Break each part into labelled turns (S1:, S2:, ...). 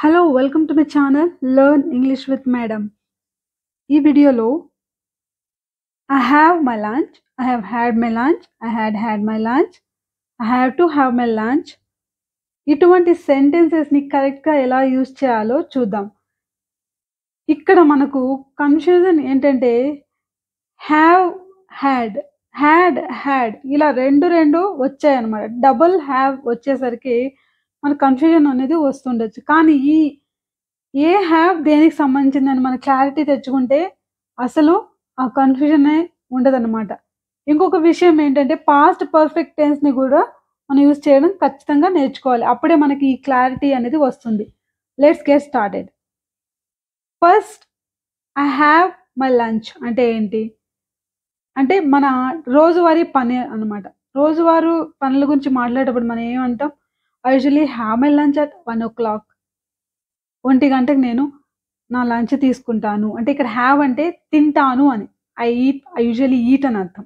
S1: Hello welcome to my channel learn English with madam. ఈ వీడియోలో I have my lunch, I have had my lunch, I had my lunch, I have to have my lunch ఇటువంటి సెంటెన్సెస్ని కరెక్ట్గా ఎలా use చేయాలో చూద్దాం. ఇక్కడ మనకు confusion ఏంటంటే హ్యావ్ హ్యాడ్, హ్యాడ్ ఇలా రెండు వచ్చాయన్నమాట. డబుల్ హ్యావ్ వచ్చేసరికి మనకు కన్ఫ్యూజన్ అనేది వస్తుండొచ్చు. కానీ ఏ హ్యావ్ దేనికి సంబంధించిందని మన క్లారిటీ తెచ్చుకుంటే అసలు ఆ కన్ఫ్యూజనే ఉండదన్నమాట. ఇంకొక విషయం ఏంటంటే పాస్ట్ పర్ఫెక్ట్ టెన్స్‌ని గూడా మనం యూజ్ చేయడం ఖచ్చితంగా నేర్చుకోవాలి. అప్పుడే మనకి ఈ క్లారిటీ అనేది వస్తుంది. Let's get started. First I have my lunch అంటే ఏంటి? అంటే మన రోజువారీ పని అన్నమాట. రోజువారీ పనుల గురించి మాట్లాడేటప్పుడు మనం ఏమంటాం? I usually have my lunch at 1:00. 1 గంటకి నేను నా లంచ్ తీసుకుంటాను. అంటే ఇక్కడ హ్యావ్ అంటే తింటాను అని. ఐ యూజువల్లీ ఈట్ అని అర్థం.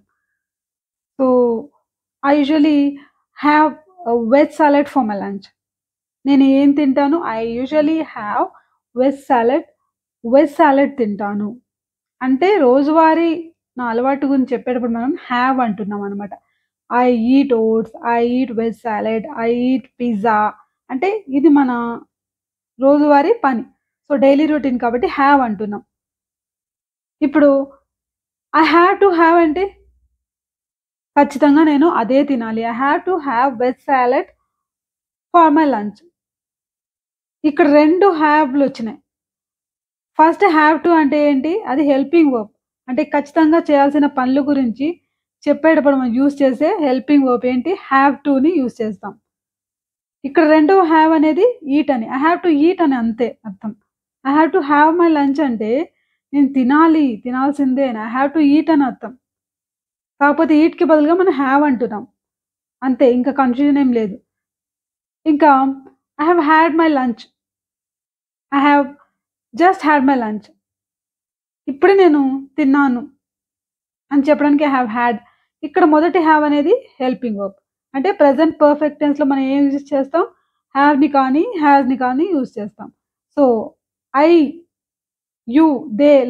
S1: So, I usually have veg salad for my lunch. నేను ఏం తింటాను? I usually have veg salad తింటాను. అంటే రోజువారీ నా అలవాటు గురించి చెప్పేటప్పుడు మనం హ్యావ్ అంటున్నాం అనమాట. I eat oats, I eat veg salad, I eat pizza. అంటే ఇది మన రోజువారీ పని. సో, డైలీ రొటీన్ కాబట్టి హ్యావ్ అంటున్నాం. ఇప్పుడు ఐ హావ్ టు హ్యావ్ అంటే ఖచ్చితంగా నేను అదే తినాలి. I have to have veg salad for my lunch. ఇక్కడ 2 హ్యావ్‌లొచ్చినాయి. ఫస్ట్ హ్యావ్ టు అంటే ఏంటి? అది హెల్పింగ్ వర్బ్. అంటే ఖచ్చితంగా చేయాల్సిన పనుల గురించి చెప్పేటప్పుడు మనం యూజ్ చేసే హెల్పింగ్ వర్బ్ ఏంటి? హ్యావ్ టుని యూజ్ చేస్తాం. ఇక్కడ రెండవ హ్యావ్ అనేది ఈట్ అని. ఐ హావ్ టు ఈట్ అని అంతే అర్థం. I have to have my lunch అంటే నేను తినాల్సిందే అని. ఐ హావ్ టు ఈట్ అని అర్థం. కాకపోతే ఈట్‌కి బదులుగా మనం హ్యావ్ అంటున్నాం. అంతే, ఇంకా కన్‌ఫ్యూజన్ ఏం లేదు. ఇంకా I have had my lunch. I have just had my lunch. ఇప్పుడే నేను తిన్నాను అని చెప్పడానికి ఐ హావ్ హ్యాడ్. ఇక్కడ మొదటి హ్యావ్ అనేది హెల్పింగ్ వర్బ్. అంటే ప్రెజెంట్ పర్ఫెక్ట్ టెన్స్‌లో మనం ఏం యూజ్ చేస్తాం? హ్యావ్‌ని కానీ, హ్యాస్‌ని కానీ యూజ్ చేస్తాం. సో, ఐ, యూ,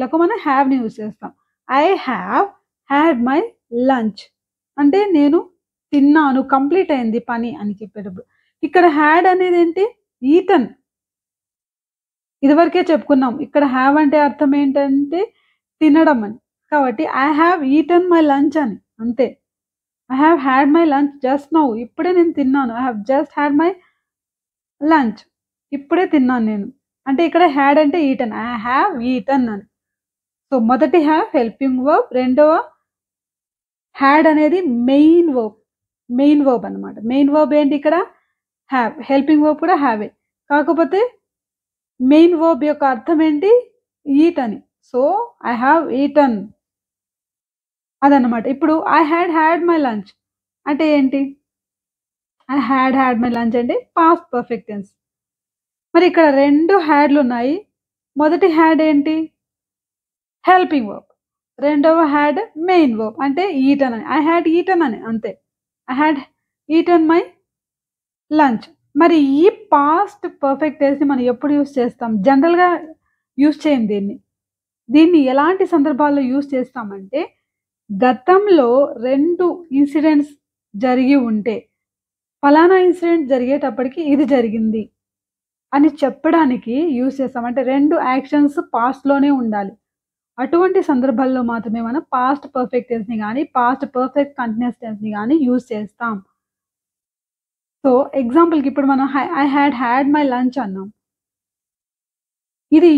S1: లకు మనం హ్యావ్‌ని యూజ్ చేస్తాం. I have had my lunch అంటే నేను తిన్నాను, కంప్లీట్ అయింది పని అని చెప్పేటప్పుడు. ఇక్కడ హ్యాడ్ అనేది ఏంటి? ఈటన్. ఇదివరకే చెప్పుకున్నాం. ఇక్కడ హ్యావ్ అంటే అర్థం ఏంటంటే తినడం అని. కాబట్టి I have eaten my lunch అని అంతే. I have had my lunch just now. ఇప్పుడే నేను తిన్నాను. I have just had my lunch. ఇప్పుడే తిన్నాను నేను. అంటే ఇక్కడ హ్యాడ్ అంటే ఈటన్. ఐ హావ్ ఈటన్ అని. సో, మొదటి హ్యావ్ హెల్పింగ్ వర్బ్. రెండవ హ్యాడ్ అనేది మెయిన్ వర్బ్ అన్నమాట. మెయిన్ వర్బ్ ఏంటి ఇక్కడ? హ్యావ్. హెల్పింగ్ వర్బ్ కూడా హ్యావే. కాకపోతే మెయిన్ వర్బ్ యొక్క అర్థం ఏంటి? ఈట్ అని. సో, ఐ హావ్ ఈటన్ అదన్నమాట. ఇప్పుడు ఐ హ్యాడ్ మై లంచ్ అంటే ఏంటి? ఐ హ్యాడ్ మై లంచ్ అంటే పాస్ట్ పర్ఫెక్ట్ టెన్స్. మరి ఇక్కడ 2 హ్యాడ్‌లున్నాయి. మొదటి హ్యాడ్ ఏంటి? Helping verb. రెండవ హ్యాడ్ మెయిన్ వర్బ్. అంటే ఈటన్ అని. ఐ హ్యాడ్ ఈటన్ అని అంతే. I had eaten my lunch. మరి ఈ పాస్ట్ పర్ఫెక్ట్ టెన్స్‌ని మనం ఎప్పుడు యూజ్ చేస్తాం? జనరల్‌గా యూజ్ చేయం దీన్ని. దీన్ని ఎలాంటి సందర్భాల్లో యూజ్ చేస్తామంటే గతంలో 2 ఇన్సిడెంట్స్ జరిగి ఉంటే, ఫలానా ఇన్సిడెంట్ జరిగేటప్పటికి ఇది జరిగింది అని చెప్పడానికి యూజ్ చేస్తాం. అంటే 2 యాక్షన్స్ పాస్ట్‌లోనే ఉండాలి. అటువంటి సందర్భాల్లో మాత్రమే మనం పాస్ట్ పర్ఫెక్ట్ టెన్స్‌ని గాని, పాస్ట్ పర్ఫెక్ట్ కంటిన్యూయస్ టెన్స్‌ని గాని యూజ్ చేస్తాం. సో, ఎగ్జాంపుల్‌కి ఇప్పుడు మనం ఐ హ్యాడ్ మై లంచ్ అన్నాం. ఇది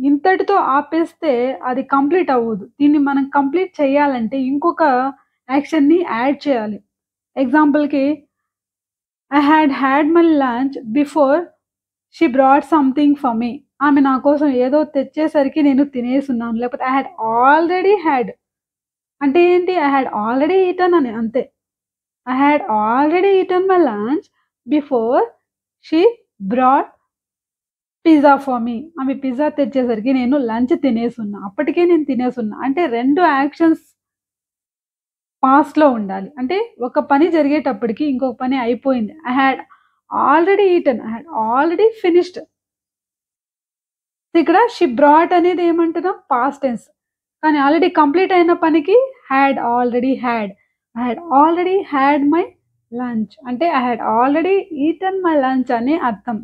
S1: ఇంతటితో ఆపేస్తే అది కంప్లీట్ అవ్వదు. దీన్ని మనం కంప్లీట్ చేయాలంటే ఇంకొక యాక్షన్‌ని యాడ్ చేయాలి. ఎగ్జాంపుల్‌కి I had my lunch before she brought something for me. ఆమె నా కోసం ఏదో తెచ్చేసరికి నేను తినేసున్నాను. లేకపోతే ఐ హ్యాడ్ ఆల్రెడీ హ్యాడ్ అంటే ఏంటి? ఐ హ్యాడ్ ఆల్రెడీ ఈటన్ అని అంతే. I had already eaten my lunch before she brought pizza for me. ఆమె పిజ్జా తెచ్చేసరికి నేను లంచ్ తినేసున్నా. అప్పటికే నేను తినేసున్నా. అంటే 2 యాక్షన్స్ పాస్ట్‌లో ఉండాలి. అంటే ఒక పని జరిగేటప్పటికి ఇంకొక పని అయిపోయింది. I had already eaten. I had already finished. ఇక్కడ షీ బ్రాట్ అనేది ఏమంటున్నాం పాస్ట్ టెన్స్. కానీ ఆల్రెడీ కంప్లీట్ అయిన పనికి had already had. I had already had my lunch అంటే I had already eaten my lunch అని అర్థం.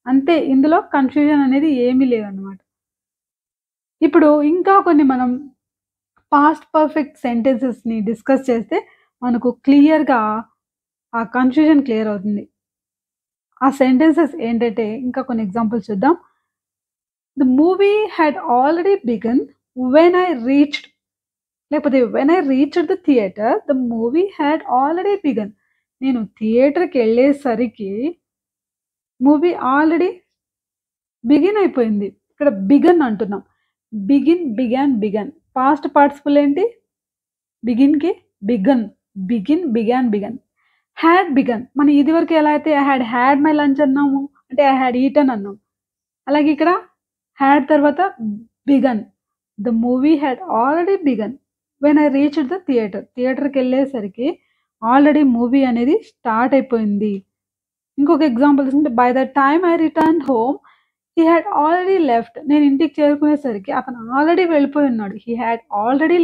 S1: అంతే ఇందులో కన్‌ఫ్యూజన్ అనేది ఏమీ లేదనమాట. ఇప్పుడు ఇంకా కొన్ని మనం పాస్ట్ పర్ఫెక్ట్ సెంటెన్సెస్‌ని డిస్కస్ చేస్తే మనకు క్లియర్‌గా ఆ కన్‌ఫ్యూజన్ క్లియర్ అవుతుంది. ఆ సెంటెన్సెస్ ఏంటంటే ఇంకా కొన్ని ఎగ్జాంపుల్స్ చూద్దాం. The movie had already begun when I reached లేకపోతే when I reached the theatre the movie had already begun. నేను థియేటర్‌కెళ్ళేసరికి మూవీ ఆల్రెడీ బిగిన్ అయిపోయింది. ఇక్కడ బిగన్ అంటున్నాం. బిగాన్. పాస్ట్ పార్టిసిపుల్ ఏంటి? బిగిన్‌కి బిగన్. బిగాన్. Had begun. మనం ఇదివరకు ఎలా అయితే ఐ హ్యాడ్ మై లంచ్ అన్నాము. అంటే ఐ హ్యాడ్ ఈటెన్ అన్నాం. అలాగే ఇక్కడ హ్యాడ్ తర్వాత begun. The movie had already begun when I reached the theatre. థియేటర్‌కెళ్ళేసరికి ఆల్రెడీ మూవీ అనేది స్టార్ట్ అయిపోయింది. ఇంకొక ఎగ్జాంపుల్ తీసుకుంటే by the time I returned home he had already left. నేను ఇంటికి చేరుకునేసరికి అతను ఆల్రెడీ వెళ్ళిపోయి ఉన్నాడు. He had already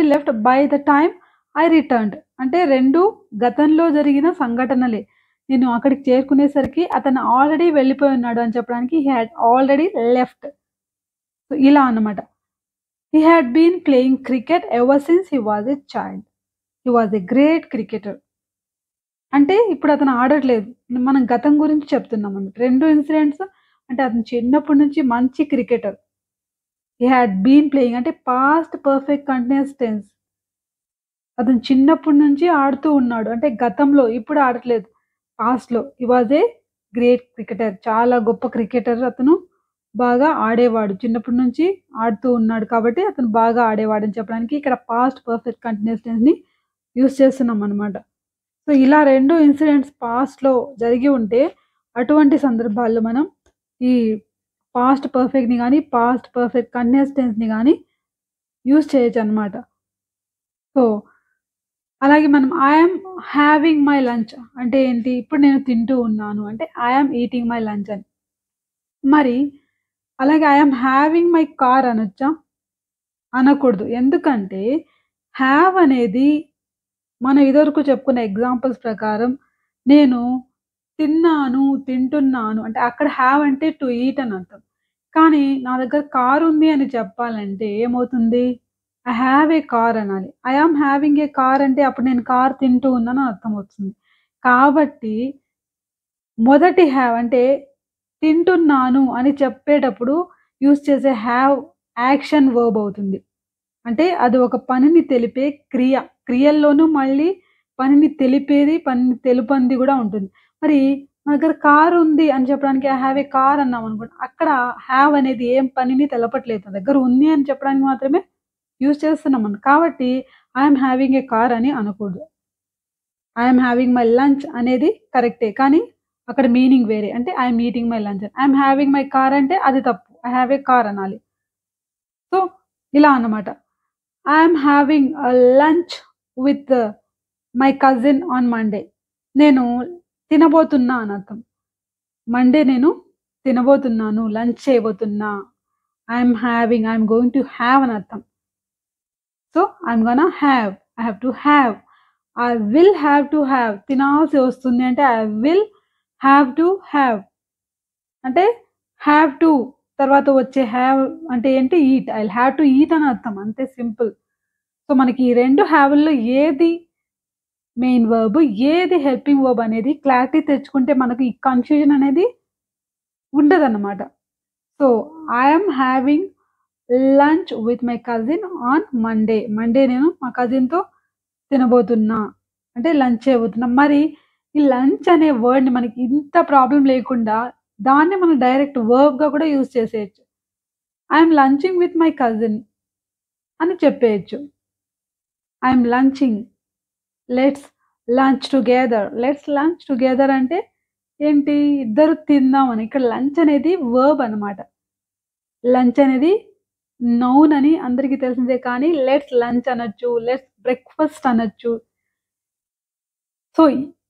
S1: left by the time I returned. అంటే 2 గతంలో జరిగిన సంఘటనలే. నేను అక్కడికి చేరుకునేసరికి అతను ఆల్రెడీ వెళ్ళిపోయి ఉన్నాడు అని చెప్పడానికి he had already left. So, ఇలా అన్నమాట. He had been playing cricket ever since he was a child. He was a great cricketer. అంటే ఇప్పుడు అతను ఆడట్లేదు. మనం గతం గురించి చెప్తున్నాం అన్నమాట. 2 ఇన్సిడెంట్స్ అంటే అతను చిన్నప్పటి నుంచి మంచి cricketer. He had been playing అంటే పాస్ట్ పర్ఫెక్ట్ కంటిన్యూయస్ టెన్స్. అతను చిన్నప్పటి నుంచి ఆడుతూ ఉన్నాడు. అంటే గతంలో ఇప్పుడు ఆడట్లేదు. పాస్ట్‌లో. He was a great cricketer. చాలా గొప్ప క్రికెటర్ అతను. బాగా ఆడేవాడు. చిన్నప్పటి నుంచి ఆడుతూ ఉన్నాడు కాబట్టి అతను బాగా ఆడేవాడని చెప్పడానికి ఇక్కడ పాస్ట్ పర్ఫెక్ట్ కంటిన్యూయస్ టెన్స్‌ని యూజ్ చేస్తున్నాం అన్నమాట. సో, ఇలా 2 ఇన్సిడెంట్స్ పాస్ట్‌లో జరిగి ఉంటే అటువంటి సందర్భాల్లో మనం ఈ పాస్ట్ పర్ఫెక్ట్‌ని గాని, పాస్ట్ పర్ఫెక్ట్ కంటిన్యూయస్ టెన్స్‌ని గాని యూజ్ చేయొచ్చనమాట. సో, అలాగే మనం I am having my lunch అంటే ఏంటి? ఇప్పుడు నేను తింటూ ఉన్నాను అంటే I am eating my lunch అని. మరి అలాగే I am having my car అనొచ్చా? అనకూడదు. ఎందుకంటే హావ్ అనేది మనం ఇదివరకు చెప్పుకున్న ఎగ్జాంపుల్స్ ప్రకారం నేను తిన్నాను, తింటున్నాను అంటే అక్కడ హావ్ అంటే టు ఈట్ అని అర్థం. కానీ నా దగ్గర కార్ ఉంది అని చెప్పాలంటే ఏమవుతుంది? ఐ హావ్ ఏ కార్ అనాలి. I am having a car అంటే అప్పుడు నేను కార్ తింటూ ఉన్నాను అని అర్థమవుతుంది. కాబట్టి మొదటి హావ్ అంటే తింటున్నాను అని చెప్పేటప్పుడు యూజ్ చేసే హావ్ యాక్షన్ వర్బ్ అవుతుంది. అంటే అది ఒక పనిని తెలిపే క్రియ. క్రియల్లోనూ మళ్ళీ పనిని తెలిపేది, పనిని తెలుపంది గూడా ఉంటుంది. మరి మన దగ్గర కార్ ఉంది అని చెప్పడానికి ఐ హావ్ ఏ కార్ అన్నామనుకోండి. అక్కడ హావ్ అనేది ఏం పనిని తెలపట్లేదు. నా దగ్గర ఉంది అని చెప్పడానికి మాత్రమే యూజ్ చేస్తున్నాం మనం. కాబట్టి I am having a car అని అనకూడదు. I am having my lunch అనేది కరెక్టే. కానీ అక్కడ మీనింగ్ వేరే. అంటే I am eating my lunch. I am having my car అంటే అది తప్పు. ఐ హావ్ ఏ కార్ అనాలి. సో, ఇలా అన్నమాట. I am having lunch with my cousin on Monday. నేను తినబోతున్నా అని అర్థం. మండే నేను తినబోతున్నాను. లంచ్ చేయబోతున్నా. I am going to have అని అర్థం. So, I'm gonna have. I have to have. I will have to have. తినాల్సి వస్తుంది అంటే I will have to have. అంటే హావ్ టు తర్వాత వచ్చే హావ్ అంటే ఏంటి? Eat. I will have to eat అని అర్థం. అంతే సింపుల్. సో, మనకి ఈ 2 హావ్‌ల్లో ఏది మెయిన్ వర్బ్, ఏది హెల్పింగ్ వర్బ్ అనేది క్లారిటీ తెచ్చుకుంటే మనకు ఈ కన్‌ఫ్యూజన్ అనేది ఉండదన్నమాట. So, I am having lunch with my cousin on Monday. Monday నేను మా కజిన్‌తో తినబోతున్నా. అంటే లంచ్ చేయబోతున్నా. మరి ఈ లంచ్ అనే వర్డ్‌ని మనకి ఇంత ప్రాబ్లమ్ లేకుండా దాన్ని మనం డైరెక్ట్ వర్బ్‌గా కూడా యూజ్ చేసేయొచ్చు. I am lunching with my cousin అని చెప్పేయొచ్చు. I am lunching. Let's lunch together. Let's lunch together అంటే ఏంటి? ఇద్దరు తిందామని. ఇక్కడ లంచ్ అనేది వర్బ్ అన్నమాట. లంచ్ అనేది నౌన్ అని అందరికీ తెలిసిందే కానీ లెట్స్ లంచ్ అనొచ్చు. లెట్స్ బ్రేక్‌ఫాస్ట్ అనొచ్చు. సో,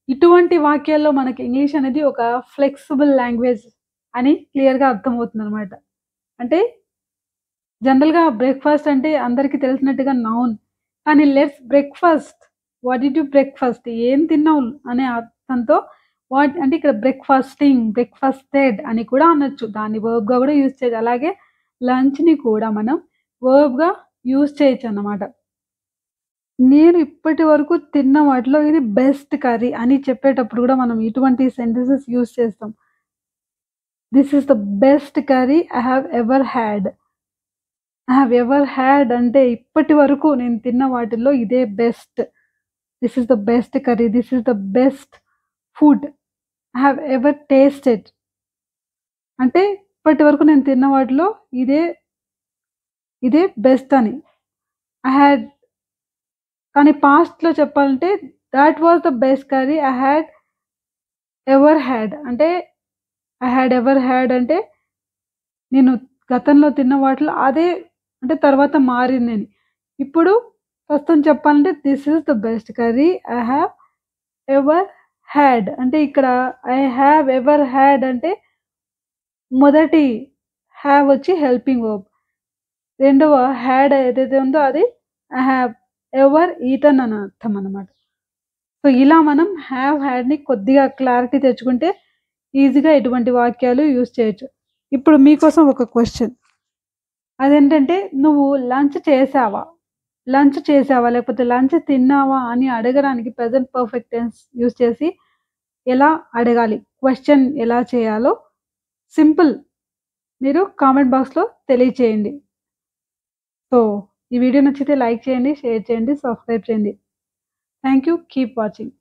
S1: ఇటువంటి వాక్యాల్లో మనకి ఇంగ్లీష్ అనేది ఒక ఫ్లెక్సిబుల్ లాంగ్వేజ్ అని క్లియర్‌గా అర్థమవుతుందనమాట. అంటే జనరల్‌గా బ్రేక్‌ఫాస్ట్ అంటే అందరికి తెలిసినట్టుగా నౌన్. కానీ let's breakfast. What did you breakfast? ఏం తిన్నావు? అనే అర్థంతో వాట్ అంటే ఇక్కడ బ్రేక్‌ఫాస్టింగ్, బ్రేక్‌ఫాస్టెడ్ అని కూడా అనొచ్చు. దాన్ని వర్బ్‌గా కూడా యూజ్ చేయొచ్చు. అలాగే లంచ్‌ని కూడా మనం వర్బ్‌గా యూజ్ చేయొచ్చన్నమాట. నేను ఇప్పటి వరకు తిన్న వాటిలో ఇది బెస్ట్ కర్రీ అని చెప్పేటప్పుడు కూడా మనం ఇటువంటి సెంటెన్సెస్ యూజ్ చేస్తాం. This is the best curry I have ever had. I have ever had అంటే ఇప్పటి వరకు నేను తిన్న వాటిల్లో ఇదే best. This is the best curry. This is the best food I have ever tasted. అంటే ఇప్పటి వరకు నేను తిన్న వాటిలో ఇదే, ఇదే బెస్ట్ అని. ఐ హాడ్ కానీ పాస్ట్‌లో చెప్పాలంటే that was the best curry I had ever had. అంటే ఐ హాడ్ ఎవర్ హాడ్ అంటే నేను గతంలో తిన్న వాటిలో అదే అంటే తర్వాత మారిందని. ఇప్పుడు ప్రస్తుతం చెప్పాలంటే this is the best curry I have ever had. అంటే ఇక్కడ ఐ హావ్ ఎవర్ హాడ్ అంటే మొదటి హావ్ వచ్చి హెల్పింగ్ వర్బ్. రెండవ హాడ్ ఏదైతే ఉందో అది ఐ హావ్ ఎవర్ ఈటన్ అని అర్థం అన్నమాట. సో, ఇలా మనం హావ్ హాడ్‌ని కొద్దిగా క్లారిటీ తెచ్చుకుంటే ఈజీగా ఇటువంటి వాక్యాలు యూజ్ చేయొచ్చు. ఇప్పుడు మీకోసం ఒక క్వెషన్. అదేంటంటే నువ్వు లంచ్ చేశావా? లంచ్ చేశావా? లేకపోతే లంచ్ తిన్నావా? అని అడగడానికి ప్రెజెంట్ పర్ఫెక్ట్ టెన్స్ యూజ్ చేసి ఎలా అడగాలి? క్వెషన్ ఎలా చేయాలో సింపుల్ మీరు కామెంట్ బాక్స్‌లో తెలియచేయండి. సో, ఈ వీడియో నచ్చితే లైక్ చేయండి, షేర్ చేయండి, సబ్స్క్రైబ్ చేయండి. Thank you. Keep watching.